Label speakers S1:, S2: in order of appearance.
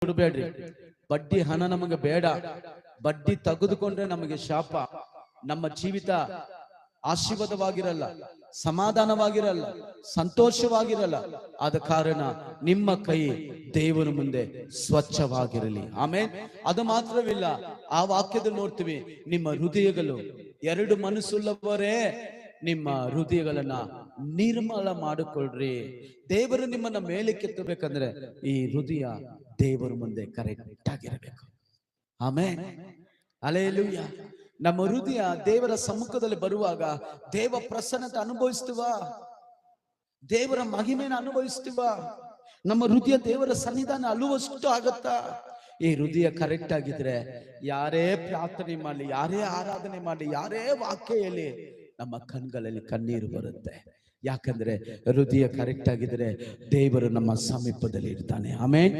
S1: ಕೊಡಬೇಡ್ರಿ. ಬಡ್ಡಿ ಹಣ ನಮಗೆ ಬೇಡ. ಬಡ್ಡಿ ತೆಗೆದುಕೊಂಡ್ರೆ ನಮಗೆ ಶಾಪ. ನಮ್ಮ ಜೀವಿತ ಆಶೀರ್ವಾದವಾಗಿರಲ್ಲ, ಸಮಾಧಾನವಾಗಿರಲ್ಲ, ಸಂತೋಷವಾಗಿರಲ್ಲ. ಆದ ಕಾರಣ ನಿಮ್ಮ ಕೈ ದೇವರ ಮುಂದೆ ಸ್ವಚ್ಛವಾಗಿರಲಿ. ಆಮೇಲೆ ಅದು ಮಾತ್ರವಿಲ್ಲ, ಆ ವಾಕ್ಯದಲ್ಲಿ ನೋಡ್ತೀವಿ, ನಿಮ್ಮ ಹೃದಯಗಳು, ಎರಡು ಮನಸ್ಸುಳ್ಳವರೇ ನಿಮ್ಮ ಹೃದಯಗಳನ್ನ ನಿರ್ಮಲ ಮಾಡಿಕೊಳ್ಳ್ರಿ. ದೇವರು ನಿಮ್ಮನ್ನ ಮೇಲೆ ಕೆತ್ತಬೇಕಂದ್ರೆ ಈ ಹೃದಯ ದೇವರ ಮುಂದೆ ಕರೆಕ್ಟ್ ಆಗಿರಬೇಕು. ಆಮೇಲೆ ಹಲ್ಲೆಲೂಯಾ. ನಮ್ಮ ಹೃದಯ ದೇವರ ಸಮ್ಮುಖದಲ್ಲಿ ಬರುವಾಗ ದೇವ ಪ್ರಸನ್ನತೆ ಅನುಭವಿಸ್ತೀವ, ದೇವರ ಮಹಿಮೆನ ಅನುಭವಿಸ್ತೀವ. ನಮ್ಮ ಹೃದಯ ದೇವರ ಸನ್ನಿಧಾನ ಅಳುವಷ್ಟು ಆಗತ್ತಾ? ಈ ಹೃದಯ ಕರೆಕ್ಟ್ ಆಗಿದ್ರೆ ಯಾರೇ ಪ್ರಾರ್ಥನೆ ಮಾಡಲಿ, ಯಾರೇ ಆರಾಧನೆ ಮಾಡಲಿ, ಯಾರೇ ವಾಕ್ಯ ಹೇಳಿ, ನಮ್ಮ ಕಣ್ಗಳಲ್ಲಿ ಕಣ್ಣೀರು ಬರುತ್ತೆ. ಯಾಕಂದ್ರೆ ಹೃದಯ ಕರೆಕ್ಟ್ ಆಗಿದ್ರೆ ದೇವರು ನಮ್ಮ ಸಮೀಪದಲ್ಲಿ ಇರ್ತಾನೆ. ಆಮೆನ್.